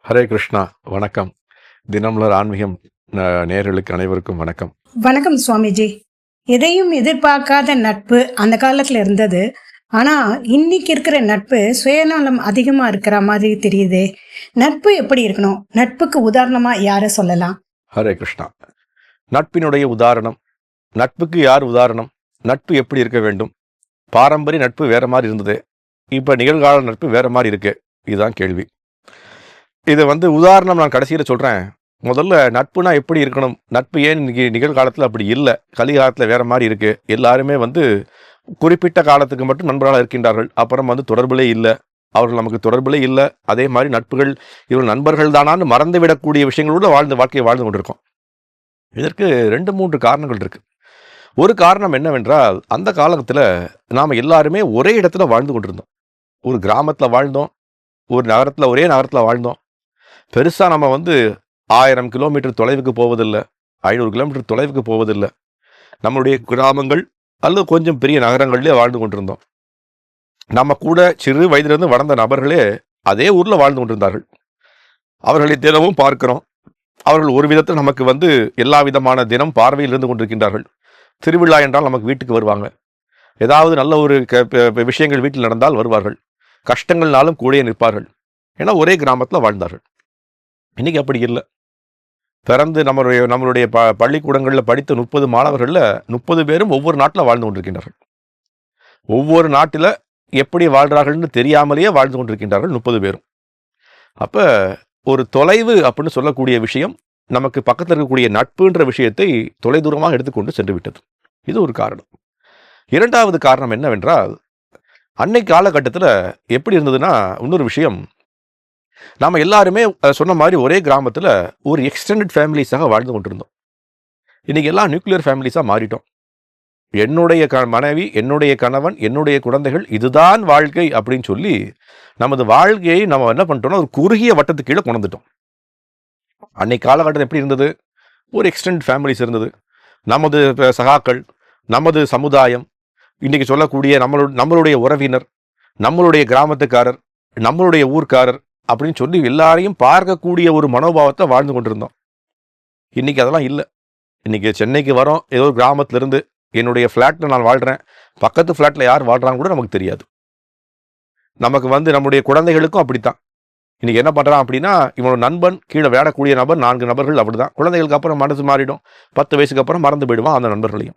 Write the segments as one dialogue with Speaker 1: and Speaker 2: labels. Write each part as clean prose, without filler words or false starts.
Speaker 1: ஹரே கிருஷ்ணா. வணக்கம். தினமலர் ஆன்மீகம் நேயர்களுக்கு அனைவருக்கும் வணக்கம்.
Speaker 2: வணக்கம் சுவாமிஜி. எதையும் எதிர்பார்க்காத நட்பு அந்த காலத்துல இருந்தது. ஆனா இன்னைக்கு இருக்கிற நட்பு சுயநலம் அதிகமா இருக்கிற மாதிரி தெரியுதே. நட்பு எப்படி இருக்கணும்? நட்புக்கு உதாரணமா யார சொல்லலாம்?
Speaker 1: ஹரே கிருஷ்ணா. நட்பினுடைய உதாரணம், நட்புக்கு யார் உதாரணம்? நட்பு எப்படி இருக்க வேண்டும்? பாரம்பரிய நட்பு வேற மாதிரி இருந்தது, இப்ப நிகழ்கால நட்பு வேற மாதிரி இருக்கு. இதுதான் கேள்வி. இது உதாரணம் நான் கடைசியில் சொல்றேன். முதல்ல நட்புனா எப்படி இருக்கணும், நட்பு ஏன் இன்னைக்கு நிகழ்காலத்தில் அப்படி இல்லை, கலிகாலத்தில் வேற மாதிரி இருக்கு. எல்லாருமே குறிப்பிட்ட காலத்துக்கு மட்டும் நண்பர்களாக இருக்கின்றார்கள், அப்புறம் தொடர்புலே இல்லை, அவர்கள் நமக்கு தொடர்புலே இல்லை. அதே மாதிரி நட்புகள் இவர்கள் நண்பர்கள் தானான்னு மறந்துவிடக்கூடிய விஷயங்களோட வாழ்க்கையை வாழ்ந்து கொண்டிருக்கோம். இதற்கு 2-3 காரணங்கள் இருக்கு. ஒரு காரணம் என்னவென்றால், அந்த காலத்தில் நாம் எல்லாருமே ஒரே இடத்துல வாழ்ந்து கொண்டிருந்தோம். ஒரு கிராமத்தில் வாழ்ந்தோம், ஒரு நகரத்தில், ஒரே நகரத்தில் வாழ்ந்தோம். பெருசாக நம்ம 1000 கிலோமீட்டர் தொலைவுக்கு போவதில்லை, 500 கிலோமீட்டர் தொலைவுக்கு போவதில்லை. நம்மளுடைய கிராமங்கள் அல்லது கொஞ்சம் பெரிய நகரங்கள்லேயே வாழ்ந்து கொண்டிருந்தோம். நம்ம கூட சிறு வயதிலிருந்து வளர்ந்த நபர்களே அதே ஊரில் வாழ்ந்து கொண்டிருந்தார்கள். அவர்களை தினமும் பார்க்கிறோம். அவர்கள் ஒரு விதத்தில் நமக்கு எல்லா விதமான தினம் பார்வையில் இருந்து கொண்டிருக்கின்றார்கள். திருவிழா என்றால் நமக்கு வீட்டுக்கு வருவாங்க. ஏதாவது நல்ல ஒரு விஷயங்கள் வீட்டில் நடந்தால் வருவார்கள். கஷ்டங்கள்னாலும் கூட நிற்பார்கள். ஏன்னா ஒரே கிராமத்தில் வாழ்ந்தார்கள். இன்னைக்கு அப்படி இல்லை. பிறந்து நம்மளுடைய பள்ளிக்கூடங்களில் படித்த 30 மாணவர்களில் 30 பேரும் ஒவ்வொரு நாட்டில் வாழ்ந்து கொண்டிருக்கின்றார்கள். ஒவ்வொரு நாட்டில் எப்படி வாழ்கிறார்கள்னு தெரியாமலேயே வாழ்ந்து கொண்டிருக்கின்றார்கள் 30 பேரும். அப்போ ஒரு தொலைவு அப்படின்னு சொல்லக்கூடிய விஷயம் நமக்கு பக்கத்தில் இருக்கக்கூடிய நட்புன்ற விஷயத்தை தொலைதூரமாக எடுத்துக்கொண்டு சென்று விட்டது. இது ஒரு காரணம். இரண்டாவது காரணம் என்னவென்றால், அன்னைக்கு காலகட்டத்தில் எப்படி இருந்ததுன்னா, இன்னொரு விஷயம், நாம் எல்லாருமே சொன்ன மாதிரி ஒரே கிராமத்தில் ஒரு எக்ஸ்டெண்டட் ஃபேமிலிஸாக வாழ்ந்து கொண்டிருந்தோம். இன்றைக்கி எல்லாம் நியூக்ளியர் ஃபேமிலிஸாக மாறிட்டோம். என்னுடைய மனைவி, என்னுடைய கணவன், என்னுடைய குழந்தைகள், இதுதான் வாழ்க்கை அப்படின்னு சொல்லி நமது வாழ்க்கையை நம்ம என்ன பண்ணிட்டோம்னா ஒரு குறுகிய வட்டத்துக்கு கீழே கொண்டுட்டோம். அன்னைக்கு காலகட்டத்தில் எப்படி இருந்தது? ஒரு எக்ஸ்டெண்டட் ஃபேமிலிஸ் இருந்தது. நமது சகாக்கள், நமது சமுதாயம், இன்றைக்கி சொல்லக்கூடிய நம்மளுடைய உறவினர், நம்மளுடைய கிராமத்துக்காரர், நம்மளுடைய ஊர்க்காரர் அப்படின்னு சொல்லி எல்லாரையும் பார்க்கக்கூடிய ஒரு மனோபாவத்தை வாழ்ந்து கொண்டிருந்தோம். இன்னைக்கு அதெல்லாம் இல்லை. இன்னைக்கு சென்னைக்கு வரோம், ஏதோ ஒரு கிராமத்திலிருந்து, என்னுடைய ஃப்ளாட்டில் நான் வாழ்கிறேன், பக்கத்து ஃப்ளாட்டில் யார் வாழ்கிறாங்க கூட நமக்கு தெரியாது. நமக்கு நம்முடைய குழந்தைகளுக்கும் அப்படித்தான். இன்னைக்கு என்ன பண்ணுறான் அப்படின்னா, இவனோட நண்பன், கீழே விளையாடக்கூடிய நபர் 4 நபர்கள் அப்படிதான். குழந்தைகளுக்கு அப்புறம் மனசு மாறிடும். 10 வயசுக்கு அப்புறம் மறந்து போயிடுவான் அந்த நண்பர்களையும்.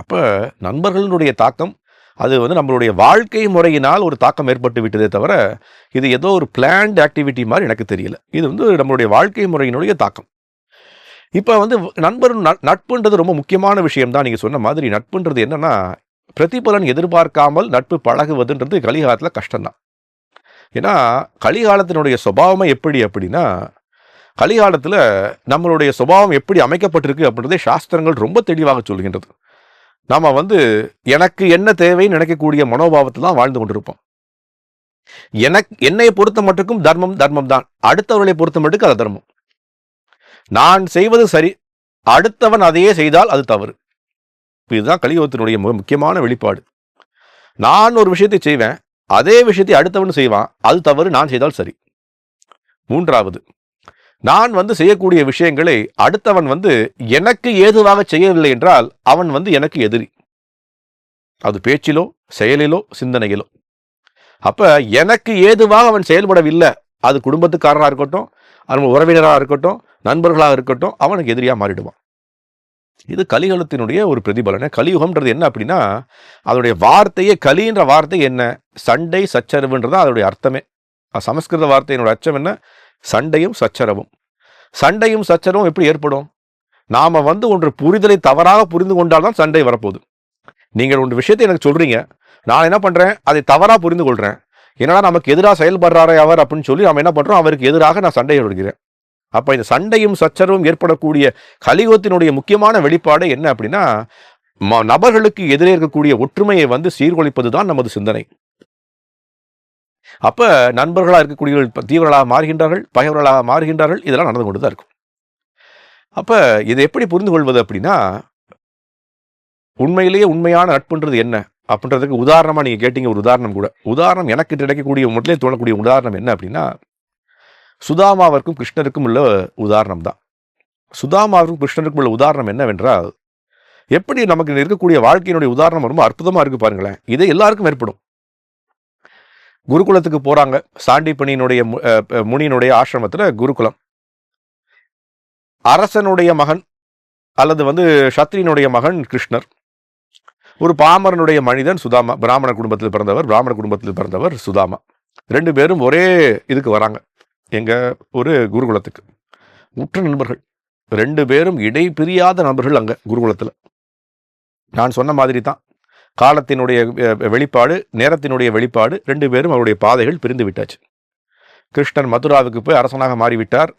Speaker 1: அப்போ நண்பர்களுடைய தாக்கம் அது நம்மளுடைய வாழ்க்கை முறையினால் ஒரு தாக்கம் ஏற்பட்டு விட்டதே தவிர, இது ஏதோ ஒரு பிளான்ட் ஆக்டிவிட்டி மாதிரி எனக்கு தெரியல. இது நம்மளுடைய வாழ்க்கை முறையினுடைய தாக்கம். இப்போ நட்புன்றது ரொம்ப முக்கியமான விஷயம் தான். நீங்கள் சொன்ன மாதிரி நட்புன்றது என்னன்னா, பிரதிபலன் எதிர்பார்க்காமல் நட்பு பழகுவதுன்றது கலிகாலத்தில் கஷ்டம்தான். ஏன்னா கலிகாலத்தினுடைய சுபாவமே எப்படி அப்படின்னா, கலிகாலத்தில் நம்மளுடைய சுபாவம் எப்படி அமைக்கப்பட்டிருக்கு அப்படின்றதே சாஸ்திரங்கள் ரொம்ப தெளிவாக சொல்கின்றது. நாம் எனக்கு என்ன தேவைன்னு நினைக்கக்கூடிய மனோபாவத்தில் தான் வாழ்ந்து கொண்டிருப்போம். என்னை பொறுத்த மட்டுக்கும் தர்மம் தர்மம் தான், அடுத்தவர்களை பொறுத்த மட்டுக்கு அது தர்மம். நான் செய்வது சரி, அடுத்தவன் அதையே செய்தால் அது தவறு. இதுதான் கலியுகத்தினுடைய முக்கியமான வெளிப்பாடு. நான் ஒரு விஷயத்தை செய்வேன், அதே விஷயத்தை அடுத்தவன் செய்வான், அது தவறு, நான் செய்தால் சரி. மூன்றாவது, நான் செய்யக்கூடிய விஷயங்களை அடுத்தவன் எனக்கு ஏதுவாக செய்யவில்லை என்றால் அவன் எனக்கு எதிரி. அது பேச்சிலோ, செயலிலோ, சிந்தனையிலோ. அப்ப எனக்கு ஏதுவாக அவன் செயல்படவில்லை, அது குடும்பத்துக்காரராக இருக்கட்டும், அவன் உறவினராக இருக்கட்டும், நண்பர்களாக இருக்கட்டும், அவனுக்கு எதிரியாக மாறிடுவான். இது கலியுகத்தினுடைய ஒரு பிரதிபலனை. கலியுகம்ன்றது என்ன அப்படின்னா, அதனுடைய வார்த்தையே, கலின்ற வார்த்தை என்ன? சண்டை, சச்சரவுன்றது அதனுடைய அர்த்தமே. சமஸ்கிருத வார்த்தையினுடைய அர்த்தம் என்ன? சண்டையும் சச்சரவும். சண்டையும் சச்சரவும் எப்படி ஏற்படும்? நாம ஒன்று புரிதலை தவறாக புரிந்து கொண்டால்தான் சண்டை வரப்போகுது. நீங்கள் ஒரு விஷயத்தை எனக்கு சொல்றீங்க, நான் என்ன பண்றேன், அதை தவறாக புரிந்து கொள்றேன். ஏன்னா நமக்கு எதிராக செயல்படுறாரே அவர் அப்படின்னு சொல்லி நாம் என்ன பண்றோம், அவருக்கு எதிராக நான் சண்டையை விடுகிறேன். அப்ப இந்த சண்டையும் சச்சரவும் ஏற்படக்கூடிய கலியுகத்தினுடைய முக்கியமான வெளிப்பாடு என்ன அப்படின்னா, நபர்களுக்கு எதிரே இருக்கக்கூடிய ஒற்றுமையை சீர்குலைப்பதுதான் நமது சிந்தனை. அப்ப நண்பர்களாக இருக்கக்கூடியவர்கள் தீவிரர்களாக மாறுகின்றார்கள், பகைவர்களாக மாறுகின்றார்கள். இதெல்லாம் நடந்து கொண்டுதான் இருக்கும். அப்ப இதை எப்படி புரிந்து கொள்வது அப்படின்னா, உண்மையிலேயே உண்மையான நட்புன்றது என்ன அப்படின்றதுக்கு உதாரணமாக நீங்கள் கேட்டீங்க, ஒரு உதாரணம் கூட. உதாரணம் எனக்கு கிடைக்கக்கூடிய முதலே தோணக்கூடிய உதாரணம் என்ன அப்படின்னா, சுதாமாவிற்கும் கிருஷ்ணருக்கும் உள்ள உதாரணம் தான். சுதாமாவிற்கும் கிருஷ்ணருக்கும் உள்ள உதாரணம் என்னவென்றால், எப்படி நமக்கு இருக்கக்கூடிய வாழ்க்கையினுடைய உதாரணம் ரொம்ப அற்புதமாக இருக்கு பாருங்களேன். இது எல்லாருக்கும் ஏற்படும். குருகுலத்துக்கு போறாங்க. சாண்டிப்பனியினுடைய முனியினுடைய ஆசிரமத்தில் குருகுலம். அரசனுடைய மகன் அல்லது சத்திரியனுடைய மகன் கிருஷ்ணர். ஒரு பாமரனுடைய மனிதன் சுதாமா. பிராமண குடும்பத்தில் பிறந்தவர் சுதாமா. 2 பேரும் ஒரே இதுக்கு வராங்க. எங்க ஒரு குருகுலத்துக்கு. உற்ற நண்பர்கள். 2 பேரும் இடைபிரியாத நண்பர்கள் அங்க குருகுலத்தில். நான் சொன்ன மாதிரி தான். காலத்தினுடைய வெளிப்பாடு, நேரத்தினுடைய வெளிப்பாடு. 2 பேரும் அவருடைய பாதைகள் பிரிந்து விட்டாச்சு. கிருஷ்ணன் மதுராவுக்கு போய் அரசனாக மாறிவிட்டார்.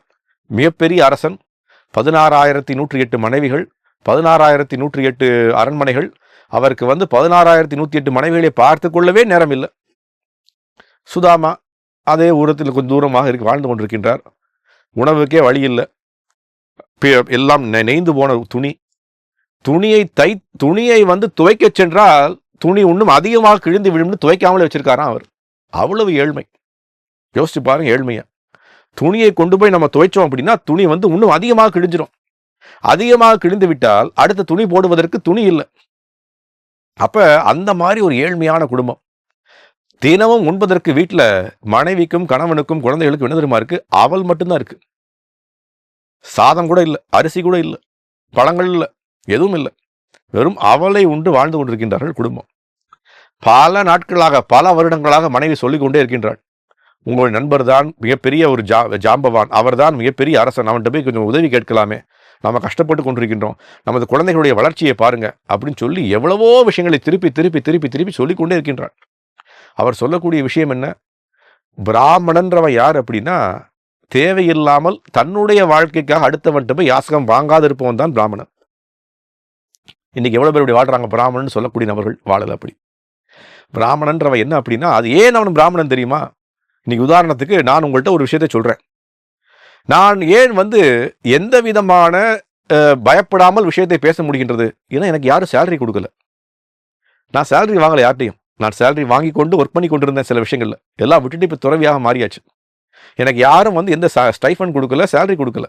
Speaker 1: மிகப்பெரிய அரசன். 16,108 மனைவிகள், 16,108 அரண்மனைகள். அவருக்கு 16,108 மனைவிகளை பார்த்து கொள்ளவே நேரம் இல்லை. சுதாமா அதே ஊரத்தில் கொஞ்சம் தூரமாக வாழ்ந்து கொண்டிருக்கின்றார். உணவுக்கே வழி இல்லை. எல்லாம் நெய்ந்து போன துணியை துவைக்க சென்றால் துணி இன்னும் அதிகமாக கிழிந்து விழும்னு துவைக்காமலே வச்சிருக்காராம் அவர். அவ்வளவு ஏழ்மை. யோசிச்சு பாருங்க ஏழ்மையா. துணியை கொண்டு போய் நம்ம துவைச்சோம் அப்படின்னா துணி இன்னும் அதிகமாக கிழிஞ்சிடும். அதிகமாக கிழிந்து விட்டால் அடுத்த துணி போடுவதற்கு துணி இல்லை. அப்ப அந்த மாதிரி ஒரு ஏழ்மையான குடும்பம். தினமும் உண்பதற்கு வீட்டில் மனைவிக்கும் கணவனுக்கும் குழந்தைகளுக்கும் என்ன தெரியுமா இருக்கு? அவல் மட்டும்தான் இருக்கு. சாதம் கூட இல்லை, அரிசி கூட இல்லை, பழங்கள் இல்லை, எதுவும் இல்லை. வெறும் அவலை உண்டு வாழ்ந்து கொண்டிருக்கின்றார்கள் குடும்பம். பல நாட்களாக, பல வருடங்களாக மனைவி சொல்லிக் கொண்டே இருக்கின்றாள், உங்களுடைய நண்பர் தான் மிகப்பெரிய ஒரு ஜாம்பவான், அவர் தான் மிகப்பெரிய அரசன், அவன்கிட்ட போய் கொஞ்சம் உதவி கேட்கலாமே, நம்ம கஷ்டப்பட்டு கொண்டிருக்கின்றோம், நமது குழந்தைகளுடைய வளர்ச்சியை பாருங்க அப்படின்னு சொல்லி எவ்வளவோ விஷயங்களை திருப்பி திருப்பி திருப்பி திருப்பி சொல்லிக்கொண்டே இருக்கின்றாள். அவர் சொல்லக்கூடிய விஷயம் என்ன? பிராமணன்றவன் யார் அப்படின்னா, தேவையில்லாமல் தன்னுடைய வாழ்க்கைக்காக அடுத்தவன்ட்டு போய் யாசகம் வாங்காது இருப்பவன் தான் பிராமணன். இன்னைக்கு எவ்வளவு பேர் இப்படி வாழ்றாங்க? பிராமணன் சொல்லக்கூடிய நபர்கள் வாழல அப்படி. பிராமணன்றவன் என்ன அப்படின்னா, அது ஏன் அவன் பிராமணன் தெரியுமா? இன்னைக்கு உதாரணத்துக்கு நான் உங்கள்கிட்ட ஒரு விஷயத்தை சொல்றேன். நான் ஏன் எந்த விதமான பயப்படாமல் விஷயத்தை பேச முடிகின்றது? ஏன்னா எனக்கு யாரும் சேலரி கொடுக்கல. நான் சேலரி வாங்கல யார்ட்டையும். நான் சேலரி வாங்கி கொண்டு ஒர்க் பண்ணி கொண்டிருந்தேன். சில விஷயங்கள்ல எல்லாம் விட்டுட்டு இப்போ துறவியாக மாறியாச்சு. எனக்கு யாரும் எந்த ஸ்டைஃபன் கொடுக்கல, சேலரி கொடுக்கல.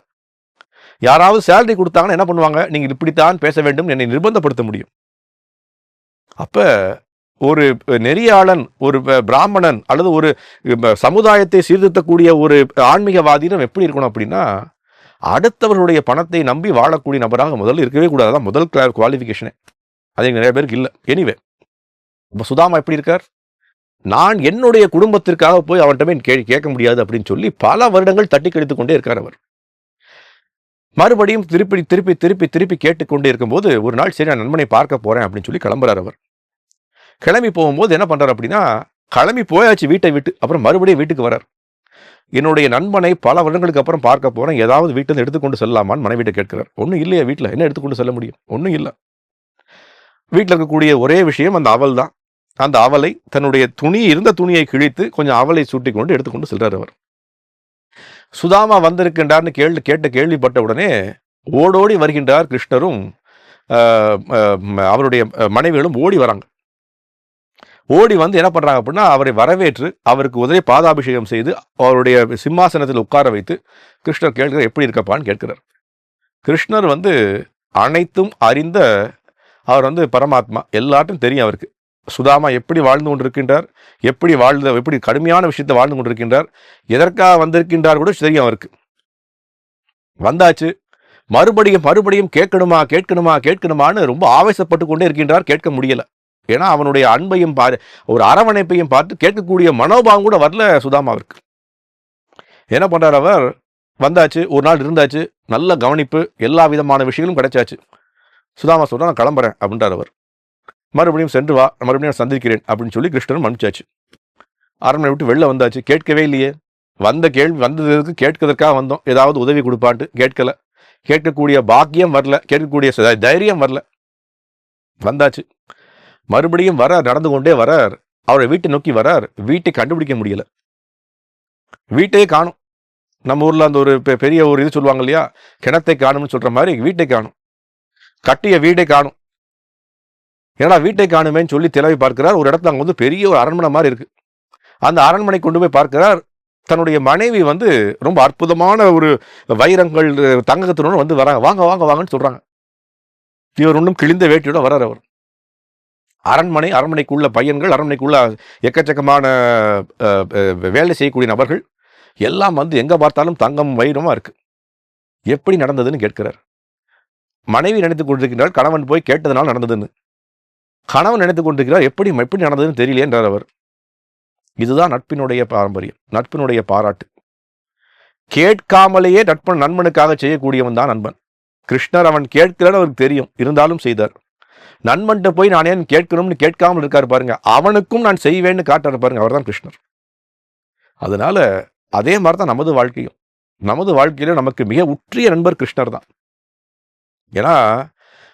Speaker 1: யாராவது சேலரி கொடுத்தாங்கன்னா என்ன பண்ணுவாங்க? நீங்கள் இப்படித்தான் பேச வேண்டும், என்னை நிர்பந்தப்படுத்த முடியும். அப்ப ஒரு நெறியாளன், ஒரு பிராமணன் அல்லது ஒரு சமுதாயத்தை சீர்திருத்தக்கூடிய ஒரு ஆன்மீகவாதியிடம் எப்படி இருக்கணும் அப்படின்னா, அடுத்தவர்களுடைய பணத்தை நம்பி வாழக்கூடிய நபராக முதல்ல இருக்கவே கூடாது. அதான் முதல் குவாலிஃபிகேஷனே. அது நிறைய பேருக்கு இல்லை. எனிவே, இப்போ சுதாமா எப்படி இருக்கார்? நான் என்னுடைய குடும்பத்திற்காக போய் அவன்கிட்ட போய் கேட்க முடியாது அப்படின்னு சொல்லி பல வருடங்கள் தட்டி கழித்து கொண்டே இருக்கார் அவர். மறுபடியும் திருப்பி திருப்பி திருப்பி திருப்பி கேட்டுக்கொண்டே இருக்கும்போது ஒரு நாள் சரி நான் நண்பனை பார்க்க போறேன் அப்படின்னு சொல்லி கிளம்புறார் அவர். கிளம்பி போகும்போது என்ன பண்றாரு அப்படின்னா, கிளம்பி போயாச்சு வீட்டை விட்டு, அப்புறம் மறுபடியும் வீட்டுக்கு வரார். என்னுடைய நண்பனை பல வருடங்களுக்கு அப்புறம் பார்க்க போறேன், ஏதாவது வீட்டில் எடுத்துக்கொண்டு செல்லலாமான்னு மனைவிட்ட கேட்கிறார். ஒன்றும் இல்லையா வீட்டில், என்ன எடுத்துக்கொண்டு செல்ல முடியும்? ஒன்றும் இல்லை. வீட்டில் இருக்கக்கூடிய ஒரே விஷயம் அந்த அவல் தான். அந்த அவலை தன்னுடைய இருந்த துணியை கிழித்து கொஞ்சம் அவலை சூட்டி கொண்டு எடுத்துக்கொண்டு செல்றார் அவர். சுதாமா வந்திருக்கின்றார்னு கேள்விப்பட்ட உடனே ஓடோடி வருகின்றார் கிருஷ்ணரும் அவருடைய மனைவிகளும் ஓடி வராங்க. ஓடி என்ன பண்றாங்க அப்படின்னா, அவரை வரவேற்று அவருக்கு உதவி பாதாபிஷேகம் செய்து அவருடைய சிம்மாசனத்தில் உட்கார வைத்து கிருஷ்ணர் கேட்கிறார், எப்படி இருக்கப்பான்னு கேட்கிறார். கிருஷ்ணர் அனைத்தும் அறிந்த அவர் பரமாத்மா, எல்லார்ட்டும் தெரியும் அவருக்கு. சுதாமா எப்படி வாழ்ந்து கொண்டிருக்கின்றார், எப்படி கடுமையான விஷயத்தை வாழ்ந்து கொண்டிருக்கின்றார், எதற்காக வந்திருக்கின்றார் கூட தெரியும் அவருக்கு. வந்தாச்சு, மறுபடியும் கேட்கணுமான்னு ரொம்ப ஆவேசப்பட்டு கொண்டே இருக்கின்றார். கேட்க முடியல. ஏன்னா அவனுடைய அன்பையும் ஒரு அரவணைப்பையும் பார்த்து கேட்கக்கூடிய மனோபாவம் கூட வரல சுதாமாவிற்கு. என்ன பண்றார் அவர்? வந்தாச்சு, ஒரு நாள் இருந்தாச்சு, நல்ல கவனிப்பு, எல்லா விதமான விஷயங்களும் கிடைச்சாச்சு. சுதாமா சொல்றா, நான் கிளம்புறேன் அப்படின்றார் அவர். மறுபடியும் சென்று வா, மறுபடியும் சந்திக்கிறேன் அப்படின்னு சொல்லி கிருஷ்ணன் மன்னிச்சாச்சு. அரண்மனை விட்டு வெளில வந்தாச்சு, கேட்கவே இல்லையே. வந்ததுக்கு கேட்கறதுக்காக வந்தோம், ஏதாவது உதவி கொடுப்பான்ட்டு கேட்கல. கேட்கக்கூடிய பாக்கியம் வரல, கேட்கக்கூடிய தைரியம் வரல. வந்தாச்சு, மறுபடியும் நடந்து கொண்டே வரார். அவரை வீட்டை நோக்கி வரார். வீட்டை கண்டுபிடிக்க முடியல. வீட்டையே காணும். நம்ம ஊர்ல அந்த ஒரு பெரிய ஒரு இது சொல்லுவாங்க இல்லையா, கிணத்தை காணும்னு சொல்ற மாதிரி வீட்டை காணும். கட்டிய வீடை காணும். ஏன்னா வீட்டை காணுமேன்னு சொல்லி திலவி பார்க்கிறார். ஒரு இடத்துல அங்கே வந்து பெரிய ஒரு அரண்மனை மாதிரி இருக்கு. அந்த அரண்மனை கொண்டு போய் பார்க்கிறார். தன்னுடைய மனைவி வந்து ரொம்ப அற்புதமான ஒரு வைரங்கள் தங்கத்துடன் வந்து வராங்க. வாங்க வாங்க வாங்கன்னு சொல்றாங்க. இவர் ஒன்றும் கிழிந்த வேட்டியோட வர்றார். அவர் அரண்மனைக்குள்ள பையன்கள், அரண்மனைக்குள்ள எக்கச்சக்கமான வேலை செய்யக்கூடிய நபர்கள் எல்லாம் வந்து எங்க பார்த்தாலும் தங்கம் வைரமா இருக்கு. எப்படி நடந்ததுன்னு கேட்கிறார். மனைவி நினைத்துக் கொண்டிருக்கிறார் கணவன் போய் கேட்டதுனால நடந்ததுன்னு. கணவன் நினைத்துக் கொண்டிருக்கிறார் எப்படி நடந்ததுன்னு தெரியல என்றார் அவர். இதுதான் நட்பினுடைய பாரம்பரியம், நட்பினுடைய பாராட்டு. கேட்காமலேயே நண்பனுக்காக செய்யக்கூடியவன் தான் நண்பன். கிருஷ்ணர் அவன் கேட்கிறன்னு அவருக்கு தெரியும், இருந்தாலும் செய்தார். நண்பன்கிட்ட போய் நான் ஏன் கேட்கணும்னு கேட்காமல் இருக்காரு பாருங்க, அவனுக்கும் நான் செய்வேன்னு காட்டுறாரு பாருங்க, அவர் தான் கிருஷ்ணர். அதனால அதே மாதிரி தான் நமது வாழ்க்கையும். நமது வாழ்க்கையில நமக்கு மிக உற்றிய நண்பர் கிருஷ்ணர் தான். ஏன்னா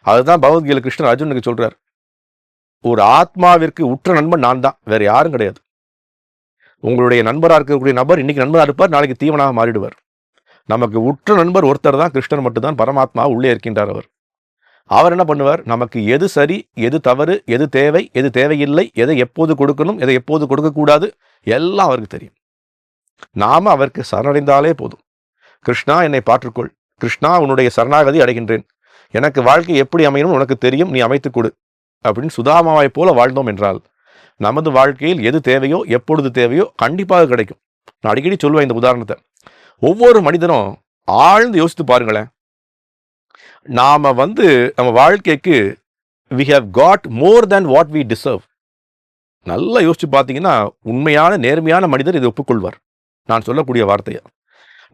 Speaker 1: அதுதான் பகவத்கீதை கிருஷ்ணர் அர்ஜுனுக்கு சொல்றார், ஒரு ஆத்மாவிற்கு உற்ற நண்பன் நான் தான், வேற யாரும் கிடையாது. உங்களுடைய நண்பராக இருக்கக்கூடிய நபர் இன்னைக்கு நண்பராக இருப்பார், நாளைக்கு தீவனாக மாறிடுவார். நமக்கு உற்ற நண்பர் ஒருத்தர் தான், கிருஷ்ணர் மட்டும்தான், பரமாத்மா உள்ளே இருக்கின்றார். அவர் என்ன பண்ணுவார், நமக்கு எது சரி, எது தவறு, எது தேவை, எது தேவையில்லை, எதை எப்போது கொடுக்கணும், எதை எப்போது கொடுக்கக்கூடாது, எல்லாம் அவருக்கு தெரியும். நாம அவருக்கு சரணடைந்தாலே போதும். கிருஷ்ணா என்னை பாற்றுக்கொள், கிருஷ்ணா உன்னுடைய சரணாகதி அடைகின்றேன், எனக்கு வாழ்க்கை எப்படி அமையணும் உனக்கு தெரியும், நீ அமைத்துக் கொடு அப்படின்னு சுதாமாவை போல வாழ்ந்தோம் என்றால் நமது வாழ்க்கையில் எது தேவையோ எப்பொழுது தேவையோ கண்டிப்பாக கிடைக்கும். நான் அடிக்கடி சொல்லுவேன் இந்த உதாரணத்தை. ஒவ்வொரு மனிதனும் ஆழ்ந்து யோசித்து பாருங்களேன். நாம வந்து நம்ம வாழ்க்கைக்கு we have got more than what we deserve. நல்லா யோசிச்சு பார்த்தீங்கன்னா உண்மையான நேர்மையான மனிதர் இதை ஒப்புக்கொள்வார். நான் சொல்லக்கூடிய வார்த்தையா,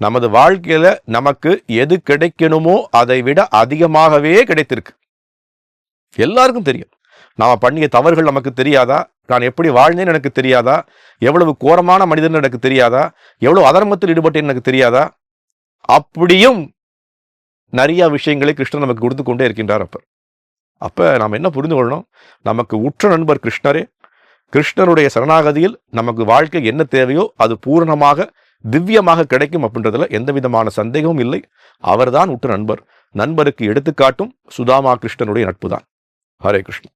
Speaker 1: நமது வாழ்க்கையில நமக்கு எது கிடைக்கணுமோ அதை விட அதிகமாகவே கிடைத்திருக்கு. எல்லாருக்கும் தெரியும். நாம பண்ணிய தவறுகள் நமக்கு தெரியாதா, நான் எப்படி வாழ்ந்தேன்னு எனக்கு தெரியாதா, எவ்வளவு கோரமான மனிதன் எனக்கு தெரியாதா, எவ்வளவு அதர்மத்தில் ஈடுபட்டேன்னு எனக்கு தெரியாதா, அப்படியும் நிறைய விஷயங்களை கிருஷ்ணன் நமக்கு கொடுத்து கொண்டே இருக்கின்றார். அப்ப நாம் என்ன புரிந்து கொள்ளணும், நமக்கு உற்ற நண்பர் கிருஷ்ணரே. கிருஷ்ணருடைய சரணாகதியில் நமக்கு வாழ்க்கை என்ன தேவையோ அது பூரணமாக திவ்யமாக கிடைக்கும் அப்படின்றதுல எந்த விதமான சந்தேகமும் இல்லை. அவர்தான் உற்ற நண்பர். நண்பருக்கு எடுத்துக்காட்டும் சுதாமா கிருஷ்ணனுடைய நட்பு தான். ஹரே கிருஷ்ணன்.